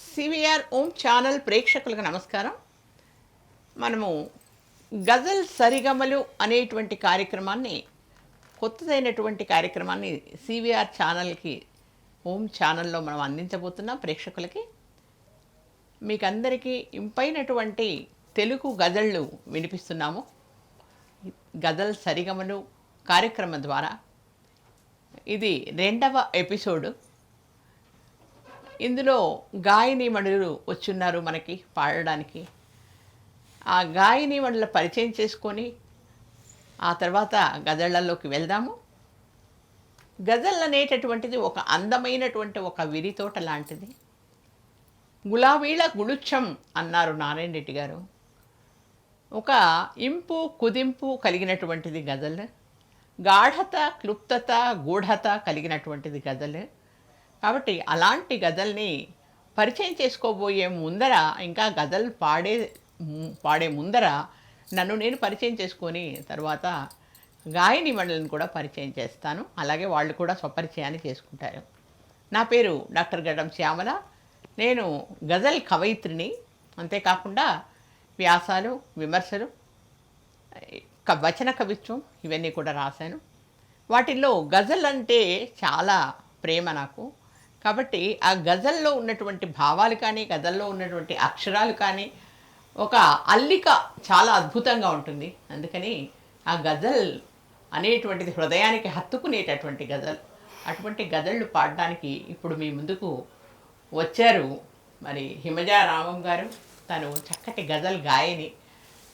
CVR ఓం channel ప్రేక్షకులకు నమస్కారం. మనము గజల్ సరిగమలు అనేటువంటి కార్యక్రమాన్ని, కొత్తదైనటువంటి కార్యక్రమాన్ని సివిఆర్ ఛానల్కి ఓం ఛానల్లో మనం అందించబోతున్నాం ప్రేక్షకులకి. మీకు అందరికీ ఇంపైనటువంటి తెలుగు గజళ్ళు వినిపిస్తున్నాము గజల్ సరిగమలు కార్యక్రమం ద్వారా. ఇది 2వ ఎపిసోడు. ఇందులో గాయనీమణులు వచ్చున్నారు మనకి పాడడానికి. ఆ గాయనీమణుల పరిచయం చేసుకొని ఆ తర్వాత గజళ్ళల్లోకి వెళ్దాము. గజల్ అనేటటువంటిది ఒక అందమైనటువంటి ఒక విరితోట లాంటిది. గులాబీల గుళుచ్చం అన్నారు నారాయణ రెడ్డి గారు. ఒక ఇంపు కుదింపు కలిగినటువంటిది గజల్. గాఢత, క్లుప్తత, గూఢత కలిగినటువంటిది గజల్. కాబట్టి అలాంటి గజల్ని పరిచయం చేసుకోబోయే ముందర, ఇంకా గజల్ పాడే ముందర నన్ను నేను పరిచయం చేసుకొని తర్వాత గాయని మండలిని కూడా పరిచయం చేస్తాను. అలాగే వాళ్ళు కూడా స్వపరిచయాన్ని చేసుకుంటారు. నా పేరు డాక్టర్ గడ్డం శ్యామల. నేను గజల్ కవయిత్రిని. అంతేకాకుండా వ్యాసాలు, విమర్శలు, వచన కవిత్వం ఇవన్నీ కూడా రాశాను. వాటిల్లో గజల్ అంటే చాలా ప్రేమ నాకు. కాబట్టి ఆ గజల్లో ఉన్నటువంటి భావాలు కానీ, గజల్లో ఉన్నటువంటి అక్షరాలు కానీ, ఒక అల్లిక చాలా అద్భుతంగా ఉంటుంది. అందుకని ఆ గజల్ అనేటువంటిది హృదయానికి హత్తుకునేటటువంటి గజల్. అటువంటి గజళ్ళు పాడడానికి ఇప్పుడు మీ ముందుకు వచ్చారు మరి హిమజా రామం గారు. తను చక్కటి గజల్ గాయని.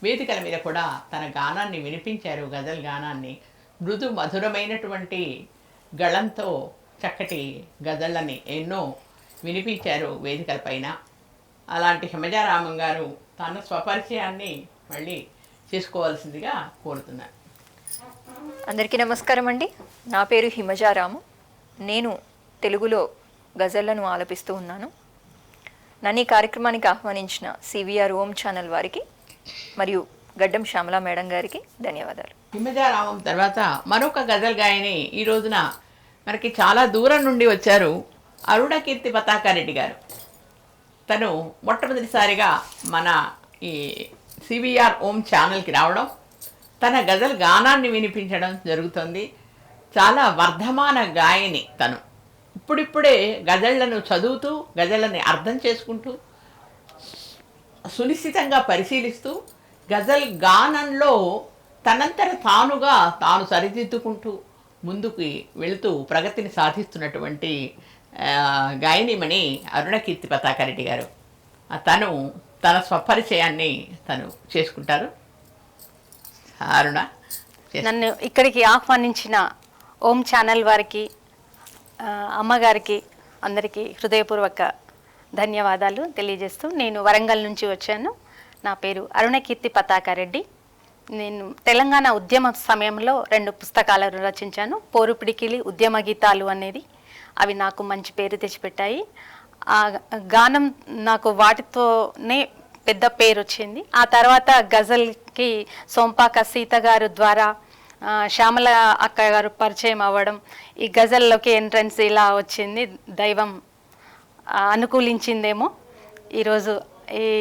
వేదికల మీద కూడా తన గానాన్ని వినిపించారు. గజల్ గానాన్ని మృదు మధురమైనటువంటి గళంతో చక్కటి గజళ్ళని ఎన్నో వినిపించారు వేదికల పైన. అలాంటి హిమజారామం గారు తన స్వపరిచయాన్ని మళ్ళీ చేసుకోవాల్సిందిగా కోరుతున్నారు. అందరికీ నమస్కారం అండి. నా పేరు హిమజారాము. నేను తెలుగులో గజళ్లను ఆలపిస్తూ ఉన్నాను. నన్ను ఈ కార్యక్రమానికి ఆహ్వానించిన సివిఆర్ ఓం ఛానల్ వారికి మరియు గడ్డం శ్యామల మేడం గారికి ధన్యవాదాలు. హిమజారామం తర్వాత మరొక గజల్ గాయని ఈ రోజున మనకి చాలా దూరం నుండి వచ్చారు. అరుణకీర్తి పతాకారెడ్డి గారు. తను మొట్టమొదటిసారిగా మన ఈ సివిఆర్ ఓం ఛానల్కి రావడం, తన గజల్ గానాన్ని వినిపించడం జరుగుతుంది. చాలా వర్ధమాన గాయని తను. ఇప్పుడిప్పుడే గజళ్లను చదువుతూ, గజళ్ళని అర్థం చేసుకుంటూ, సునిశ్చితంగా పరిశీలిస్తూ, గజల్ గానంలో తనంతట తానుగా తాను సరిదిద్దుకుంటూ ముందుకు వెళుతూ ప్రగతిని సాధిస్తున్నటువంటి గాయనిమణి అరుణకీర్తి పతాకారెడ్డి గారు. తను తన స్వపరిచయాన్ని తను చేసుకుంటారు. అరుణ, నన్ను ఇక్కడికి ఆహ్వానించిన ఓం ఛానల్ వారికి, అమ్మగారికి అందరికీ హృదయపూర్వక ధన్యవాదాలు తెలియజేస్తూ, నేను వరంగల్ నుంచి వచ్చాను. నా పేరు అరుణకీర్తి పతాకారెడ్డి. నేను తెలంగాణ ఉద్యమ సమయంలో 2 పుస్తకాలను రచించాను. పోరుపిడికిలి, ఉద్యమ గీతాలు అనేది. అవి నాకు మంచి పేరు తెచ్చిపెట్టాయి. ఆ గానం నాకు వాటితోనే పెద్ద పేరు వచ్చింది. ఆ తర్వాత గజల్కి సోంపాక సీత గారు ద్వారా శ్యామల అక్క గారు పరిచయం అవ్వడం, ఈ గజల్లోకి ఎంట్రన్స్ ఇలా వచ్చింది. దైవం అనుకూలించిందేమో ఈరోజు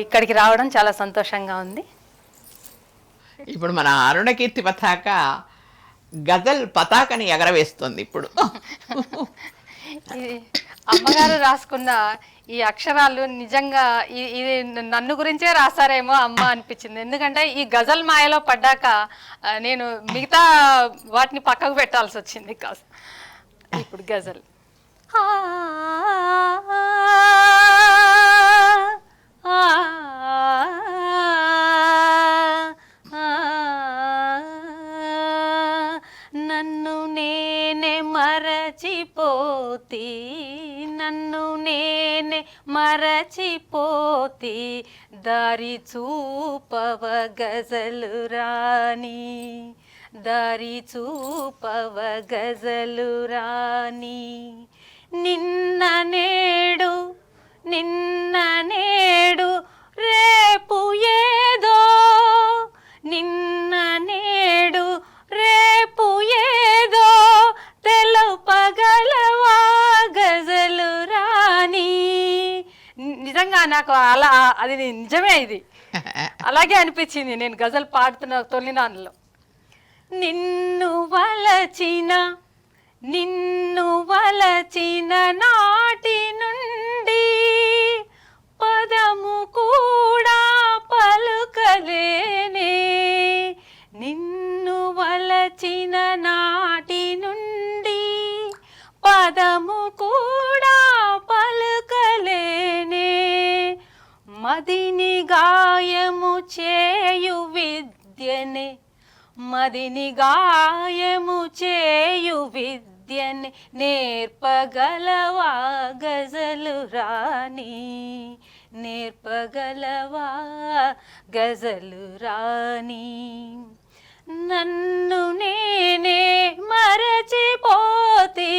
ఇక్కడికి రావడం చాలా సంతోషంగా ఉంది. ఇప్పుడు మన అరుణకీర్తి పతాక గజల్ పతాకని ఎగరవేస్తుంది. ఇప్పుడు అమ్మగారు రాసుకున్న ఈ అక్షరాలు నిజంగా ఇది నన్ను గురించే రాసారేమో అమ్మ అనిపించింది. ఎందుకంటే ఈ గజల్ మాయలో పడ్డాక నేను మిగతా వాటిని పక్కకు పెట్టాల్సి వచ్చింది కాస్త. ఇప్పుడు గజల్ నన్ను నేనే మరచిపోతి, నన్ను నేనే మరచిపోతి, దారి చూపవ గజలు రాణి, దారి చూపవ గజలు రాణి. నిన్న నేడు, నిన్న నేడు, రేపు ఏదో, నిన్న నేడు రేపు ఏదో, తెలుపగలవా గజలు రాణి. నాకు అలా అది నిజమే ఇది అలాగే అనిపించింది నేను గజల్ పాడుతున్న తొలినాళ్ళలో. నిన్ను వలచిన నాటి నుండి పదము కూడా పలుకలేనే, నిన్ను వలచిన నాటి నుండి పదము కూడా పలుకలేనే, మదిని గాయము చేయు విద్యనే, మదిని గాయము చేయు విద్యని నేర్పగలవా గజలు రాణి, నేర్పగలవా గజలు రాణి. నన్ను నేనే మరచిపోతి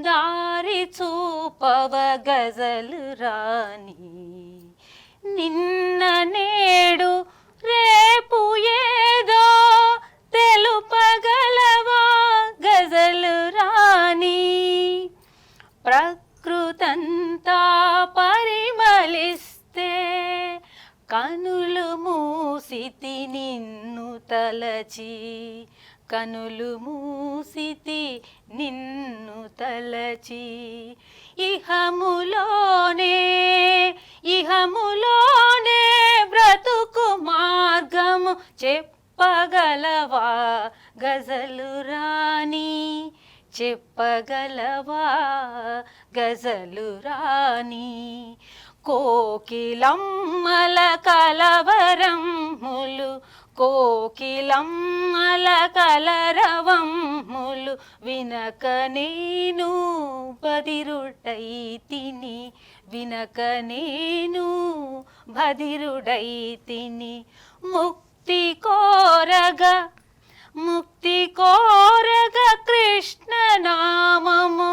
దారి చూపవ గజలు రాణి, నిన్న నేడు రేపు ఏదో తెలుపగలవా గజలు రాణి. ప్రకృతంతా పరిమళిస్తే కనులు మూసితి నిన్ను తలచి, కనులు మూసితి నిన్ను తలచి, ఇహములోనే బ్రతుకు మార్గము చెప్పగలవా గజలు రాణి, చెప్పగలవా గజలు రాణి. కోకిలమ్మల కలవరములు, కోకిలమ్మల కలరవములు వినక నేను బదిరుడైతిని, వినక నేను బదిరుడైతిని. ముక్తి కోరగా కృష్ణ నామము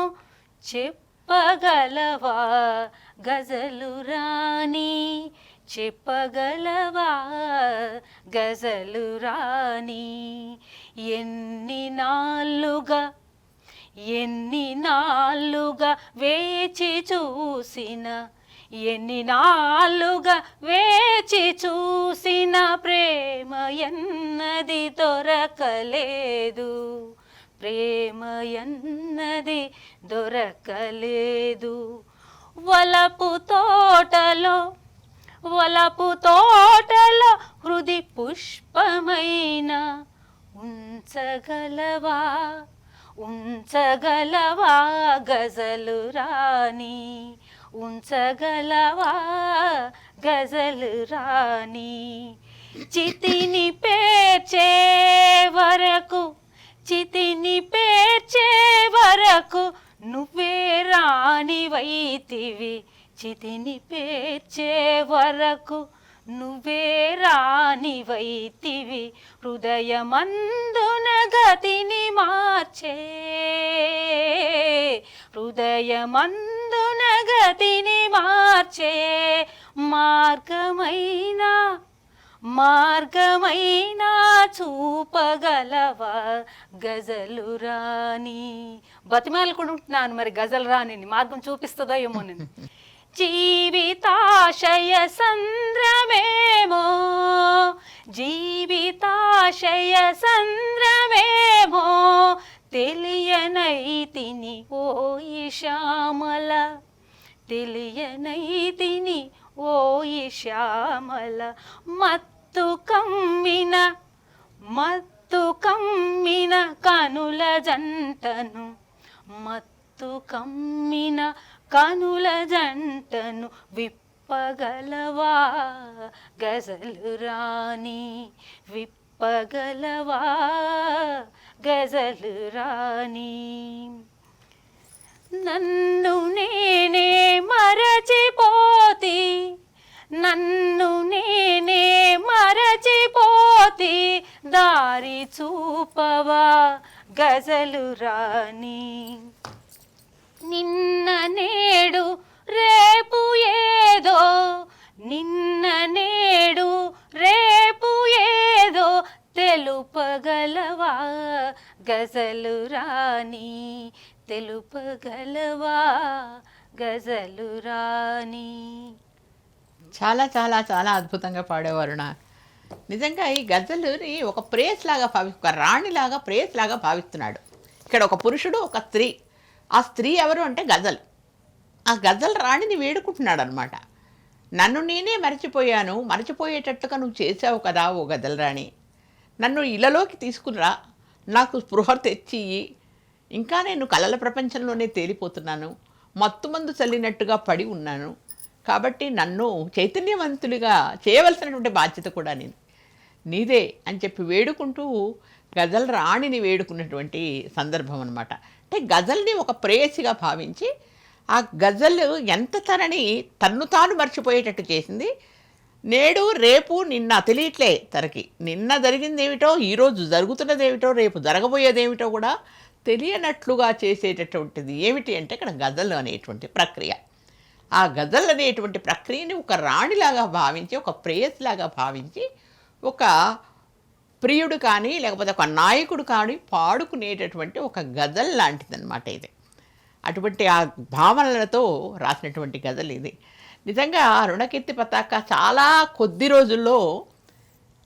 చెప్పగలవా గజలు రాణి, చెప్పగలవా గజలు రాణి. ఎన్ని నాళ్ళుగా వేచి చూసిన, ఎన్ని నాళ్ళుగా వేచి చూసిన ప్రేమ ఎన్నది దొరకలేదు, ప్రేమ ఎన్నది దొరకలేదు. వలపు తోటలో హృది పుష్పమైన ఉంచగలవా గజలు రాణి, ఉంచగలవా గజలు రాణి. చితిని పేర్చే వరకు నువ్వే రాణివైతివి, చితిని పేర్చే వరకు నువ్వే రాణివైతివి. హృదయమందున గతిని మార్చే, హృదయమందున గతిని మార్చే మార్గమైనా చూపగలవా గజలు రాణి. బతిమాలకుంటున్నాను మరి గజలు రాణిని, మార్గం చూపిస్తుందో ఏమో నేను. జీవితాశయ సంద్రమేమో తెలియనైతిని ఓయి శ్యామల, తెలియనైతిని ఓయి శ్యామల. మత్తు కమ్మిన కనుల జంటను, మత్తు కమ్మిన కనుల జంటను విప్పగలవా గజలు రాణి, విప్పగలవా గజలు రాణి. నన్ను నేనే మరచిపోతి, నన్ను నేనే మరచిపోతి దారి చూపవా గజలు రాణి. నిన్న నేడు రేపు ఏదో, నిన్న నేడు రేపు ఏదో తెలుపగలవా గజలు రాణి, తెలుపగలవా గజలు రాణి. చాలా చాలా చాలా అద్భుతంగా పాడేవారు నా నిజంగా ఈ గజల్ని ఒక ప్రేస్ లాగా ఒక రాణిలాగా ప్రేస్ లాగా భావిస్తున్నాడు. ఇక్కడ ఒక పురుషుడు ఒక స్త్రీ, ఆ స్త్రీ ఎవరు అంటే గజల్. ఆ గజల్ రాణిని వేడుకుంటున్నాడు అనమాట. నన్ను నేనే మర్చిపోయాను, మర్చిపోయేటట్టుగా నువ్వు చేసావు కదా ఓ గజల్ రాణి, నన్ను ఇళ్ళలోకి తీసుకునిరా, నాకు స్పృహ తెచ్చి ఇంకా నేను కలల ప్రపంచంలోనే తేలిపోతున్నాను, మత్తుమందు చల్లినట్టుగా పడి ఉన్నాను, కాబట్టి నన్ను చైతన్యవంతులుగా చేయవలసినటువంటి బాధ్యత కూడా నీదే అని చెప్పి వేడుకుంటూ గజల్ రాణిని వేడుకున్నటువంటి సందర్భం అనమాట. అంటే గజల్ని ఒక ప్రేయసిగా భావించి ఆ గజల్ ఎంత తన్ను తాను మర్చిపోయేటట్టు చేసింది. నేడు రేపు నిన్న తెలియట్లే తనకి, నిన్న జరిగిందేమిటో, ఈరోజు జరుగుతున్నదేమిటో, రేపు జరగబోయేదేమిటో కూడా తెలియనట్లుగా చేసేటటువంటిది ఏమిటి అంటే ఇక్కడ గజల్ అనేటువంటి ప్రక్రియ. ఆ గజల్ అనేటువంటి ప్రక్రియని ఒక రాణిలాగా భావించి, ఒక ప్రేయస్లాగా భావించి, ఒక ప్రియుడు కానీ లేకపోతే ఒక నాయకుడు కానీ పాడుకునేటటువంటి ఒక గజల్ లాంటిదన్నమాట ఇది. అటువంటి ఆ భావనలతో రాసినటువంటి గజల్ ఇది. నిజంగా అరుణకీర్తి పతాక చాలా కొద్ది రోజుల్లో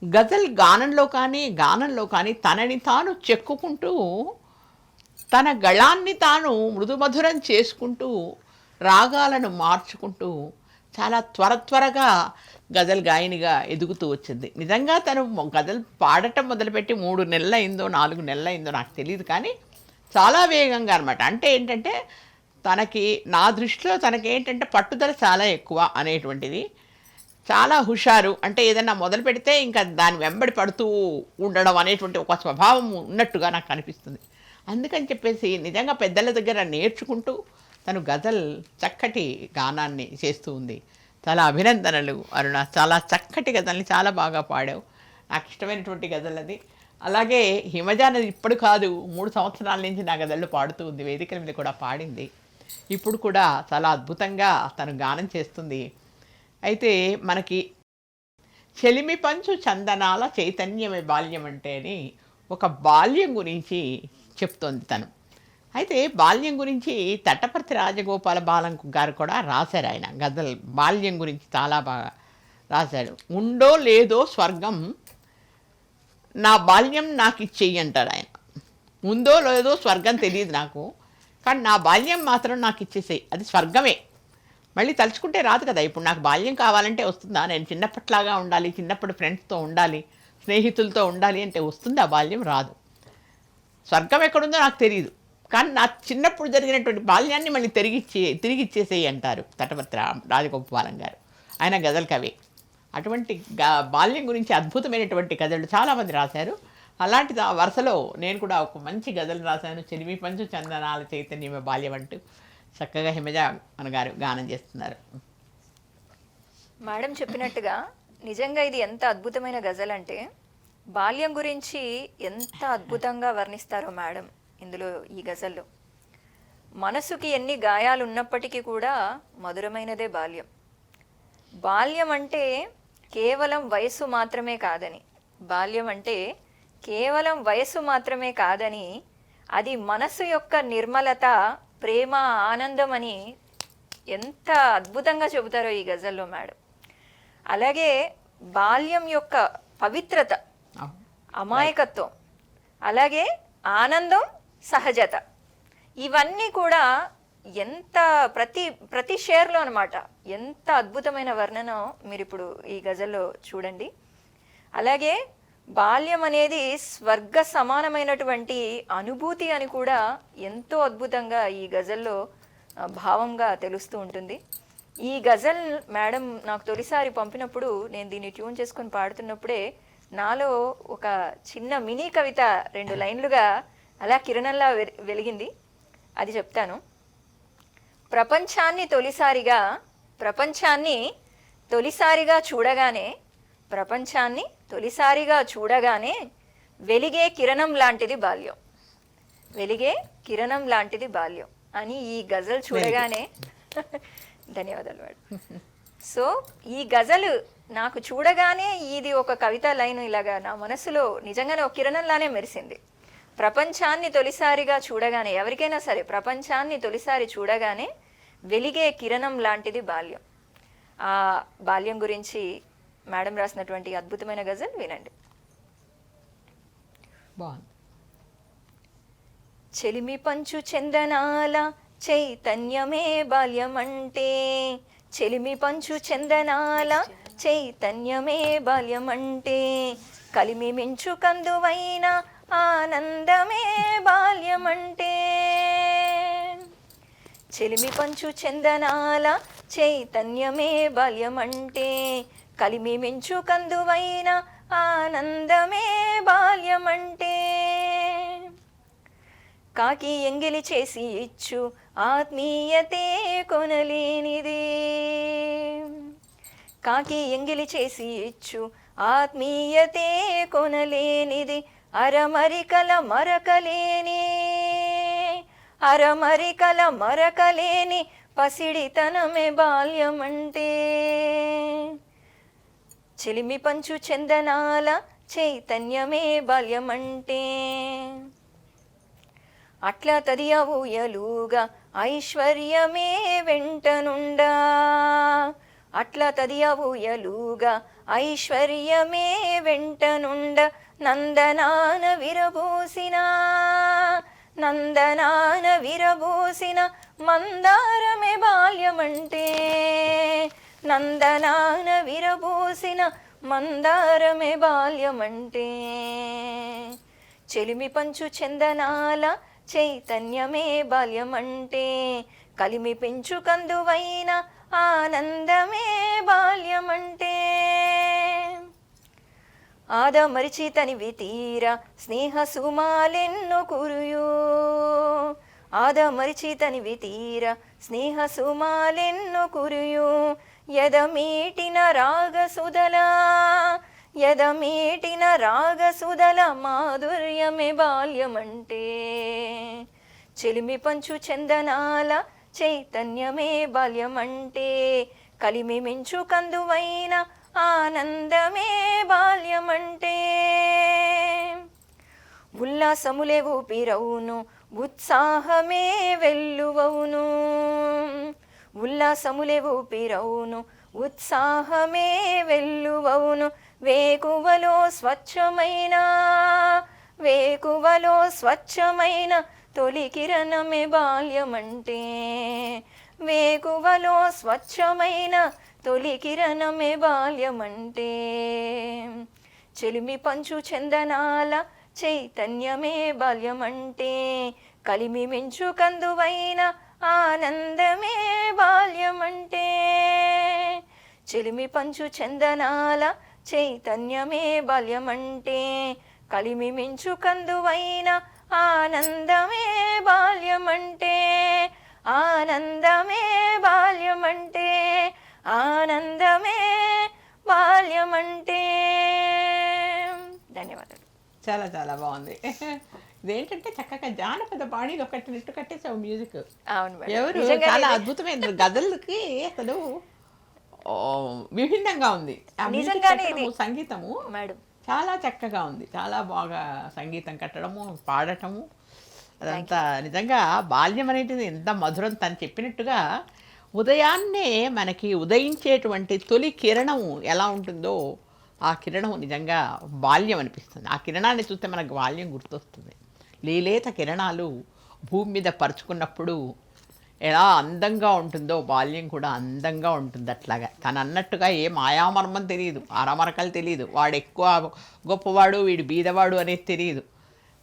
గజల్ గానంలో కానీ తనని తాను చెక్కుకుంటూ, తన గళాన్ని తాను మృదుమధురం చేసుకుంటూ, రాగాలను మార్చుకుంటూ చాలా త్వరగా గజల్ గాయనిగా ఎదుగుతూ వచ్చింది. నిజంగా తను గజల్ పాడటం మొదలుపెట్టి 3 నెలలు అయిందో 4 నెలలు అయిందో నాకు తెలియదు, కానీ చాలా వేగంగా అనమాట. అంటే ఏంటంటే తనకి, నా దృష్టిలో తనకేంటంటే పట్టుదల చాలా ఎక్కువ అనేటువంటిది, చాలా హుషారు. అంటే ఏదైనా మొదలు పెడితే ఇంకా దాని వెంబడి పడుతూ ఉండడం అనేటువంటి ఒక స్వభావం ఉన్నట్టుగా నాకు అనిపిస్తుంది. అందుకని చెప్పేసి నిజంగా పెద్దల దగ్గర నేర్చుకుంటూ తను గజల్ చక్కటి గానాన్ని చేస్తూ ఉంది. చాలా అభినందనలు అరుణ, చాలా చక్కటి గజల్ని చాలా బాగా పాడావు. నాకు ఇష్టమైనటువంటి గజల్ అది. అలాగే హిమజానది ఇప్పుడు కాదు, 3 సంవత్సరాల నుంచి నా గజళ్ళు పాడుతూ ఉంది, వేదికల మీద కూడా పాడింది. ఇప్పుడు కూడా చాలా అద్భుతంగా తను గానం చేస్తుంది. అయితే మనకి చెలిమి పంచు చందనాల చైతన్యమే బాల్యం అంటే అని ఒక బాల్యం గురించి చెప్తోంది తను. అయితే బాల్యం గురించి తట్టపర్తి రాజగోపాల బాలం గారు కూడా రాశారు. ఆయన గజల్ బాల్యం గురించి చాలా బాగా రాశాడు. ఉందో లేదో స్వర్గం నా బాల్యం నాకు ఇచ్చేయి అంటాడు ఆయన. ఉందో లేదో స్వర్గం తెలియదు నాకు, కానీ నా బాల్యం మాత్రం నాకు ఇచ్చేసేయి, అది స్వర్గమే. మళ్ళీ తలుచుకుంటే రాదు కదా. ఇప్పుడు నాకు బాల్యం కావాలంటే వస్తుందా? నేను చిన్నప్పట్లాగా ఉండాలి, చిన్నప్పుడు ఫ్రెండ్స్తో ఉండాలి, స్నేహితులతో ఉండాలి అంటే వస్తుంది ఆ బాల్యం? రాదు. స్వర్గం ఎక్కడుందో నాకు తెలియదు, కానీ నా చిన్నప్పుడు జరిగినటువంటి బాల్యాన్ని మళ్ళీ తిరిగి ఇచ్చేసేయి అంటారు తట్టపర్తి రాజగోపాలం గారు. ఆయన గజల్ కవి. అటువంటి బాల్యం గురించి అద్భుతమైనటువంటి గజలు చాలామంది రాశారు. అలాంటి వరుసలో నేను కూడా ఒక మంచి గజలు రాశాను. చెలిమి పంచు చందనాల చైతన్యమే బాల్యం అంటూ చక్కగా హిమజ మన గారు గానం చేస్తున్నారు. మేడం చెప్పినట్టుగా నిజంగా ఇది ఎంత అద్భుతమైన గజల్ అంటే, బాల్యం గురించి ఎంత అద్భుతంగా వర్ణిస్తారో మేడం ఇందులో, ఈ గజల్లో. మనసుకి ఎన్ని గాయాలు ఉన్నప్పటికీ కూడా మధురమైనదే బాల్యం. బాల్యం అంటే కేవలం వయసు మాత్రమే కాదని, బాల్యం అంటే కేవలం వయసు మాత్రమే కాదని, అది మనసు యొక్క నిర్మలత, ప్రేమ, ఆనందం అని ఎంత అద్భుతంగా చెబుతారో ఈ గజల్లో మేడం. అలాగే బాల్యం యొక్క పవిత్రత, అమాయకత్వం, అలాగే ఆనందం, సహజత, ఇవన్నీ కూడా ఎంత ప్రతి షేర్లో అనమాట ఎంత అద్భుతమైన వర్ణన మీరు ఇప్పుడు ఈ గజల్లో చూడండి. అలాగే బాల్యం అనేది స్వర్గ సమానమైనటువంటి అనుభూతి అని కూడా ఎంతో అద్భుతంగా ఈ గజల్లో భావంగా తెలుస్తూ ఉంటుంది. ఈ గజల్ మేడం నాకు తొలిసారి పంపినప్పుడు నేను దీన్ని ట్యూన్ చేసుకొని పాడుతున్నప్పుడే నాలో ఒక చిన్న మినీ కవిత 2 లైన్లుగా అలా కిరణంలా వెలిగింది. అది చెప్తాను. ప్రపంచాన్ని తొలిసారిగా చూడగానే వెలిగే కిరణం లాంటిది బాల్యం అని ఈ గజల్ చూడగానే ధన్యవాదాలు మేడం. సో ఈ గజలు నాకు చూడగానే ఇది ఒక కవిత లైన్ ఇలాగా నా మనసులో నిజంగానే ఒక కిరణంలానే మెరిసింది. ప్రపంచాన్ని తొలిసారిగా చూడగానే, ఎవరికైనా సరే ప్రపంచాన్ని తొలిసారి చూడగానే వెలిగే కిరణం లాంటిది బాల్యం. ఆ బాల్యం గురించి మేడం రాసినటువంటి అద్భుతమైన గజల్ వినండి. బాగుంది. చెలిమి పంచు చందనాల చైతన్యమే బాల్యమంటే, చెలిమి పంచు చందనాల చైతన్యమే బాల్యమంటే, కలిమి మించు కందువైన ఆనందమే బాల్యమంటే. చెలిమి పంచు చందనాల చైతన్యమే బాల్యమంటే, కలిమి మించు కందువైన ఆనందమే బాల్యమంటే. కాకి ఎంగిలి చేసి ఇచ్చు ఆత్మీయతే కొనలేనిది, కాకి ఎంగిలి చేసి ఇచ్చు ఆత్మీయతే కొనలేనిది, అరమరికల మరకలేని, అరమరికల మరకలేని పసిడితనమే బాల్యమంటే. చెలిమి పంచు చందనాల చైతన్యమే బాల్యమంటే. అట్లా తదియ ఊయలుగా ఐశ్వర్యమే వెంటనుండా, అట్లా తదియ ఊయలుగా ఐశ్వర్యమే వెంటనుండ, నందనాన విరబూసిన, నందనాన విరబూసిన మందారమే బాల్యమంటే, నందనాన విరబూసిన మందారమే బాల్యమంటే. చెలిమి పంచు చందనాల చైతన్యమే బాల్యమంటే, కలిమి పెంచు కందువైన ఆనందమే బాల్యమంటే. ఆదమరిచి తనివి తీర స్నేహ సుమాలెన్నో కురియు, ఆదమరిచి తనివి తీర స్నేహ సుమాలెన్నో కురియు, ఎదమీటిన రాగసుదల, ఎదమీటిన రాగసుదల మాధుర్యమే బాల్యమంటే. చెలిమి పంచు చందనాల చైతన్యమే బాల్యమంటే, కలిమి మించు కందువైన ఆనందమే బాల్యమంటే. ఉల్లాసములే ఊపిరవును ఉత్సాహమే వెల్లువవును, ఉల్లాసములే ఊపిరవును ఉత్సాహమే వెల్లువవును, వేకువలో స్వచ్ఛమైన, వేకువలో స్వచ్ఛమైన తొలి కిరణమే బాల్యమంటే, వేకువలో స్వచ్ఛమైన తొలి కిరణమే బాల్యమంటే. చెలిమి పంచు చందనాల చైతన్యమే బాల్యమంటే, కలిమి మించు కందువైన ఆనందమే బాల్యమంటే. చెలిమి పంచు చందనాల చైతన్యమే బాల్యమంటే, కలిమి మించు కందువైన ఆనందమే బాల్యమంటే, ఆనందమే బాల్యమంటే, ఆనందమే బాల్యమంటే. ధన్యవాదాలు. చాలా చాలా బాగుంది. ఇదేంటంటే చక్కగా జానపద బాణీలో కట్టినట్టు కట్టేసావు మ్యూజిక్. అవును మేడం. ఎవరు నిజంగానే చాలా ఇది- అద్భుతమైన గజల్కి అసలు ఓ, విభిన్నంగా ఉంది. ఆ music నిజంగానే కట్టడము, ఇది- సంగీతము మేడం చాలా చక్కగా ఉంది. చాలా బాగా సంగీతం కట్టడము, పాడటము, అదంతా నిజంగా బాల్యం అనేది ఎంత మధురం. తను చెప్పినట్టుగా ఉదయాన్నే మనకి ఉదయించేటువంటి తొలి కిరణం ఎలా ఉంటుందో ఆ కిరణం నిజంగా బాల్యం అనిపిస్తుంది. ఆ కిరణాన్ని చూస్తే మనకు బాల్యం గుర్తొస్తుంది. లేలేత కిరణాలు భూమి మీద పరుచుకున్నప్పుడు ఎలా అందంగా ఉంటుందో బాల్యం కూడా అందంగా ఉంటుంది. అట్లాగా తను అన్నట్టుగా ఏ మాయామర్మం తెలియదు, ఆరామరకలు తెలియదు, వాడు ఎక్కువ గొప్పవాడు వీడు బీదవాడు అనేది తెలియదు.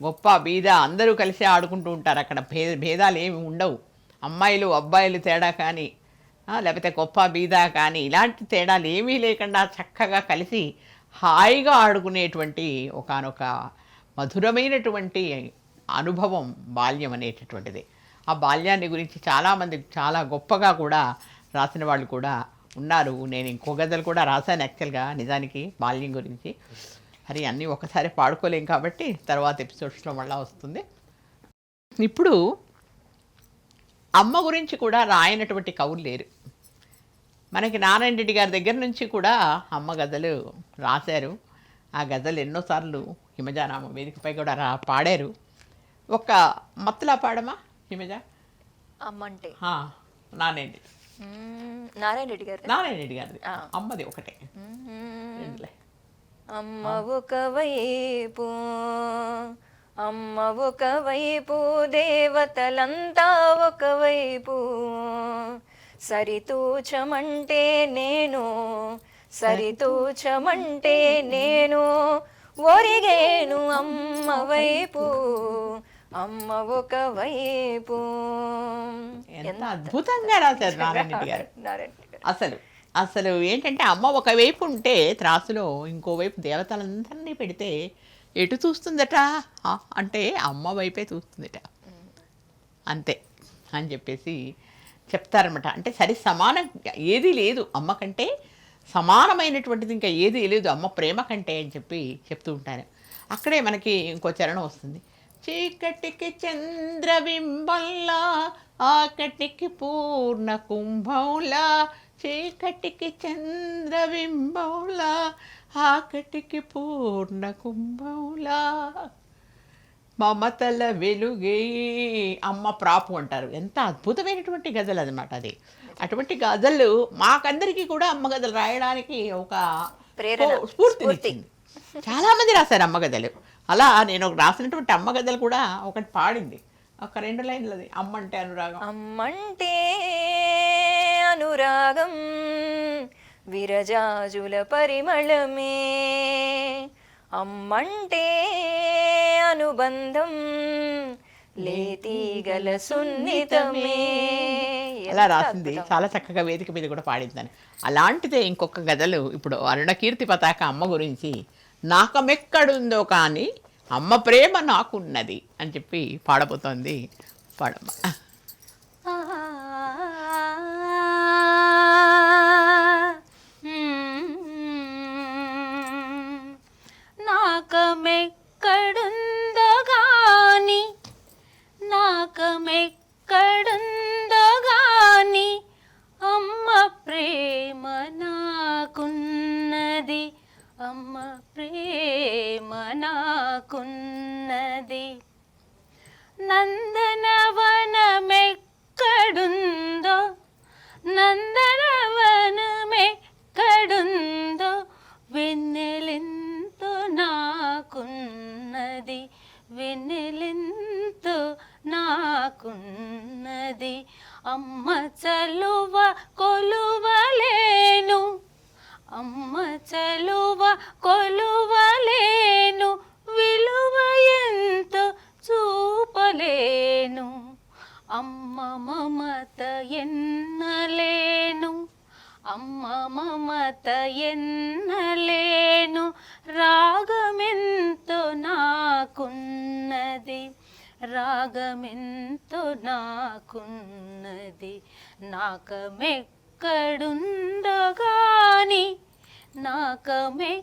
గొప్ప బీద అందరూ కలిసి ఆడుకుంటూ ఉంటారు. అక్కడ భేదాలు ఏమి ఉండవు. అమ్మాయిలు అబ్బాయిలు తేడా కానీ లేకపోతే గొప్ప బీద కానీ ఇలాంటి తేడాలు ఏమీ లేకుండా చక్కగా కలిసి హాయిగా ఆడుకునేటువంటి ఒకానొక మధురమైనటువంటి అనుభవం బాల్యం అనేటటువంటిది. ఆ బాల్యాన్ని గురించి చాలామంది చాలా గొప్పగా కూడా రాసిన వాళ్ళు కూడా ఉన్నారు. నేను ఇంకో గజలు కూడా రాశాను యాక్చువల్గా నిజానికి బాల్యం గురించి. అది అన్నీ ఒకసారి పాడుకోలేం కాబట్టి తర్వాత ఎపిసోడ్స్లో మళ్ళీ వస్తుంది. ఇప్పుడు అమ్మ గురించి కూడా రాయనటువంటి కవులు లేరు. మనకి నారాయణ రెడ్డి గారి దగ్గర నుంచి కూడా అమ్మ గజలు రాశారు. ఆ గజలు ఎన్నోసార్లు హిమజానామ వేదికపై కూడా పాడారు. ఒక మత్తులా పాడమా హిమజ? అమ్మంటే నానండి నారాయణ రెడ్డి గారు. నారాయణ రెడ్డి గారిది. అమ్మది ఒకటే. రెండులే. అమ్మ ఒకవైపు, అమ్మ ఒకవైపు, దేవతలంతా ఒకవైపు, సరితూచమంటే నేను, సరితూచమంటే నేను, ఒరిగేను అమ్మ వైపు, అమ్మ ఒకవైపు. ఎంత అద్భుతంగా రాశారు నారాయణ రెడ్డి గారు. నారాయణ రెడ్డి గారు అసలు అసలు ఏంటంటే అమ్మ ఒకవైపు ఉంటే త్రాసులో ఇంకోవైపు దేవతలందరినీ పెడితే ఎటు చూస్తుందట అంటే అమ్మ వైపే చూస్తుందట, అంతే అని చెప్పేసి చెప్తారనమాట. అంటే సరి సమానం ఏదీ లేదు అమ్మ కంటే, సమానమైనటువంటిది ఇంకా ఏదీ లేదు అమ్మ ప్రేమ కంటే అని చెప్పి చెప్తూ ఉంటారు. అక్కడే మనకి ఇంకో చరణం వస్తుంది. చీకటికి చంద్రబింబంలా, ఆకటికి పూర్ణ కుంభంలా, చీకటికి చంద్రబింబంలా, ఆకటికి పూర్ణ కుంభంలా, మమతల వెలుగే. అమ్మ ప్రాపు అంటారు. ఎంత అద్భుతమైనటువంటి గజల్ అన్నమాట అది. అటువంటి గజలు మాకందరికీ కూడా అమ్మ గజలు రాయడానికి ఒక ప్రేరణ, స్ఫూర్తినిచ్చింది. చాలామంది రాశారు అమ్మ గజలు. అలా నేను రాసినటువంటి అమ్మ గజలు కూడా ఒకటి పాడింది, ఒక 2 లైన్లది. అమ్మంటే అనురాగం. అమ్మంటే అనురాగం, విరజాజుల పరిమళమే, అమ్మంటే అనుబంధం, లేతీగల సున్నితమే. అలా రాసింది. చాలా చక్కగా వేదిక మీద కూడా పాడిందని. అలాంటిదే ఇంకొక గజలు ఇప్పుడు అరుణకీర్తి పతాక అమ్మ గురించి. నాకమెక్కడుందో కానీ అమ్మ ప్రేమ నాకున్నది అని చెప్పి పాడబోతోంది. పాడమ్మ. నాకమెక్కడుందో గాని, నాకమెక్కడుందో గాని, అమ్మ ప్రేమ నాకున్నది, అమ్మ ప్రేమ నాకున్నది. నందనవనమెక్కడుందో, నందనవనమెక్కడుందో, వెన్నెలెంతో నాకున్నది, వెన్నెలెంతో నాకున్నది. అమ్మ చలువ కొలువలేను, అమ్మ చలువ కొలువలేను, విలువ ఎంతో చూపలేను, అమ్మ మమత ఎన్నలేను, అమ్మ మమత ఎన్నలేను. రాగమెంతో నాకున్నది, రాగమెంతో నాకున్నది. నాకమెక్కడుందో గాని, నాకమెక్కడుందో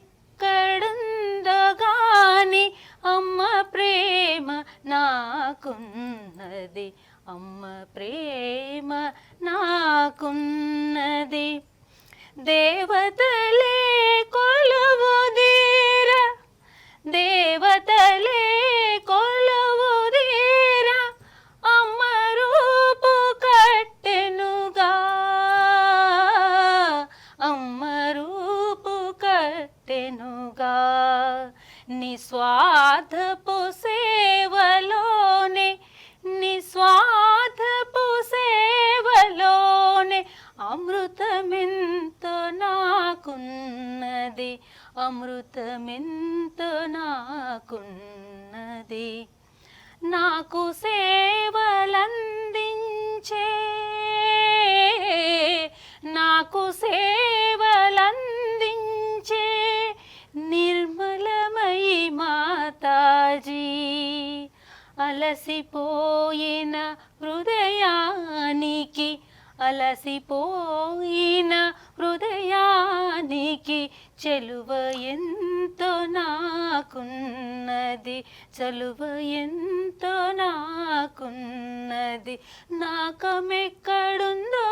గాని, అమ్మ ప్రేమ నాకున్నది, అమ్మ ప్రేమ నాకున్నది. దేవతలే కొలువుదీర, దేవతలే కొలువుదీర, అమ్మ రూపు కట్టెనుగా, అమ్మ రూపు కట్టెనుగా. నిస్వార్థపు సేవలోనే, నిస్వార్థపు సేవలోనే, అమృతమెంతో నాకున్నది, అమృతమెంతో నాకున్నది. నాకు సేవలందించే, నాకు సేవలందించే నిర్మలమయి మాతాజీ, అలసిపోయిన హృదయానికి, అలసిపోయిన హృదయానికి, చెలువ ఎంతో నాకున్నది, చెలువ ఎంతో నాకున్నది. నాకమెక్కడుందో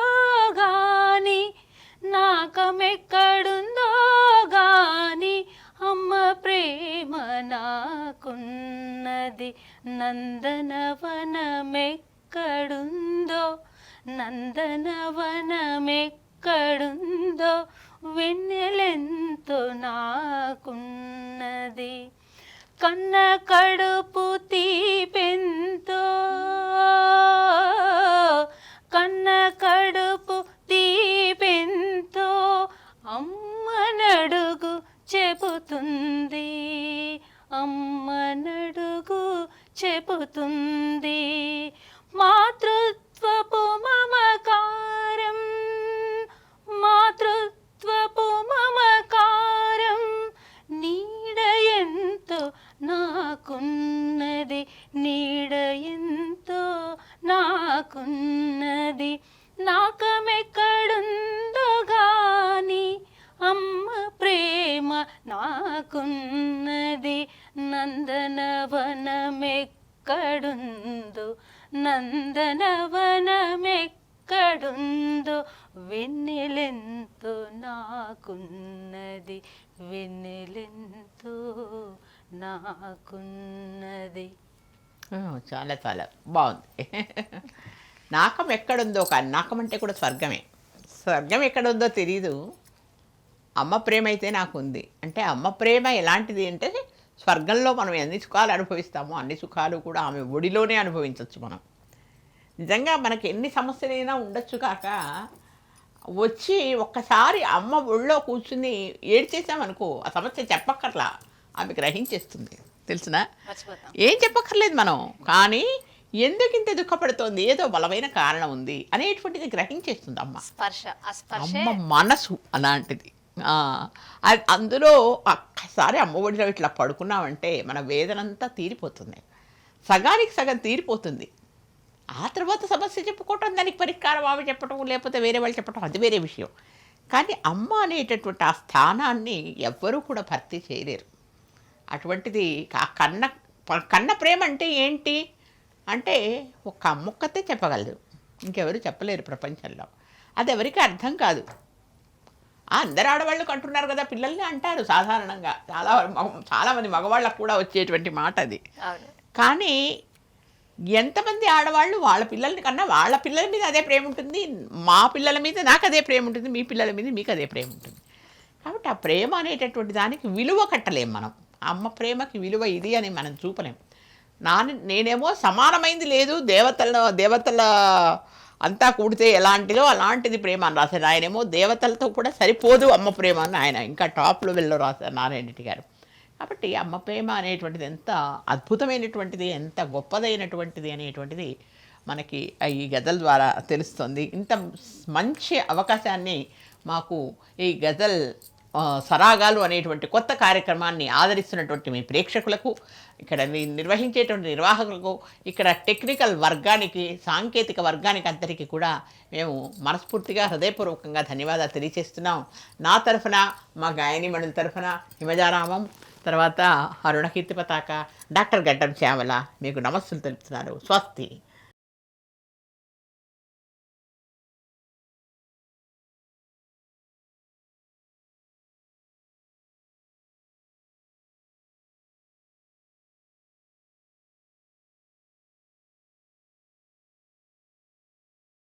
గాని, నాకమెక్కడుందో గాని, అమ్మ ప్రేమ నాకున్నది. నందనవనమెక్కడుందో, నందనవనమెక్కడుందో వెన్నెలెంతో నాకున్నది కన్న కడుపు తీపెంతో కన్న కడుపు తీపెంతో అమ్మనడుగు చెబుతుంది అమ్మనడుగు చెబుతుంది మాతృత్వపు మమకారం మాతృత్వపు మమకారం నీడ ఎంతో నాకున్నది నీడ ఎంతో నాకున్నది నాకమెక్కడుందో గాని అమ్మ ప్రేమ నాకున్నది నందనవనమెక్కడుందో నందనవనమెక్కడుందో వెన్నెలెంతో నాకున్నది వెన్నెలెంతో నాకున్నది. చాలా చాలా బాగుంది. నాకం ఎక్కడుందో కానీ నాకం అంటే కూడా స్వర్గమే. స్వర్గం ఎక్కడుందో తెలీదు, అమ్మ ప్రేమ అయితే నాకు ఉంది. అంటే అమ్మ ప్రేమ ఎలాంటిది అంటే స్వర్గంలో మనం ఎన్ని సుఖాలు అనుభవిస్తామో అన్ని సుఖాలు కూడా ఆమె ఒడిలోనే అనుభవించవచ్చు మనం. నిజంగా మనకి ఎన్ని సమస్యలైనా ఉండొచ్చు కాక వచ్చి ఒక్కసారి అమ్మ ఒళ్ళో కూర్చుని ఏడ్చేసామనుకో ఆ సమస్య చెప్పక్కర్లా, ఆమె గ్రహించేస్తుంది. తెలిసినా ఏం చెప్పక్కర్లేదు మనం, కానీ ఎందుకు ఇంత దుఃఖపడుతోంది, ఏదో బలమైన కారణం ఉంది అనేటువంటిది గ్రహించేస్తుంది అమ్మ. అమ్మ మనసు అలాంటిది. అందులో ఒక్కసారి అమ్మ ఒడిలో ఇట్లా పడుకున్నామంటే మన వేదనంతా తీరిపోతుంది, సగానికి సగం తీరిపోతుంది. ఆ తర్వాత సమస్య చెప్పుకోవటం, దానికి పరిష్కారం ఆమె చెప్పటం లేకపోతే వేరే వాళ్ళు చెప్పటం అది వేరే విషయం. కానీ అమ్మ అనేటటువంటి ఆ స్థానాన్ని ఎవ్వరూ కూడా భర్తీ చేయలేరు. అటువంటిది ఆ కన్న ప్రేమ అంటే ఏంటి అంటే ఒక అమ్మొక్కతే చెప్పగలదు, ఇంకెవరు చెప్పలేరు ప్రపంచంలో. అది ఎవరికి అర్థం కాదు. అందరు ఆడవాళ్ళు కంటున్నారు కదా పిల్లల్ని అంటారు సాధారణంగా, చాలామంది మగవాళ్ళకు కూడా వచ్చేటువంటి మాట అది. కానీ ఎంతమంది ఆడవాళ్ళు వాళ్ళ పిల్లల్ని కన్నా వాళ్ళ పిల్లల మీద అదే ప్రేమ ఉంటుంది, మా పిల్లల మీద నాకు అదే ప్రేమ ఉంటుంది, మీ పిల్లల మీద మీకు అదే ప్రేమ ఉంటుంది. కాబట్టి ఆ ప్రేమ అనేటటువంటి దానికి విలువ కట్టలేం మనం. అమ్మ ప్రేమకి విలువ ఇది అని మనం చూపలేం. నేనేమో సమానమైంది లేదు, దేవతల అంతా కూడితే ఎలాంటిదో అలాంటిది ప్రేమ అని రాశారు. ఆయనేమో దేవతలతో కూడా సరిపోదు అమ్మ ప్రేమ అని ఆయన ఇంకా టాప్ లెవెల్లో రాశారు నారాయణ రెడ్డి గారు. కాబట్టి అమ్మ ప్రేమ అనేటువంటిది ఎంత అద్భుతమైనటువంటిది, ఎంత గొప్పదైనటువంటిది అనేటువంటిది మనకి ఈ గజల్ ద్వారా తెలుస్తుంది. ఇంత మంచి అవకాశాన్ని మాకు ఈ గజల్ సరాగాలు అనేటువంటి కొత్త కార్యక్రమాన్ని ఆదరిస్తున్నటువంటి మీ ప్రేక్షకులకు, ఇక్కడ నిర్వహించేటువంటి నిర్వాహకులకు, ఇక్కడ టెక్నికల్ వర్గానికి, సాంకేతిక వర్గానికి అందరికీ కూడా మేము మనస్ఫూర్తిగా హృదయపూర్వకంగా ధన్యవాదాలు తెలియజేస్తున్నాం. నా తరఫున, మా గాయనిమణుల తరఫున హిమజారామం, తర్వాత అరుణకీర్తి పతాక, డాక్టర్ గడ్డం శ్యామల మీకు నమస్సులు తెలుపుతున్నారు. స్వస్తి.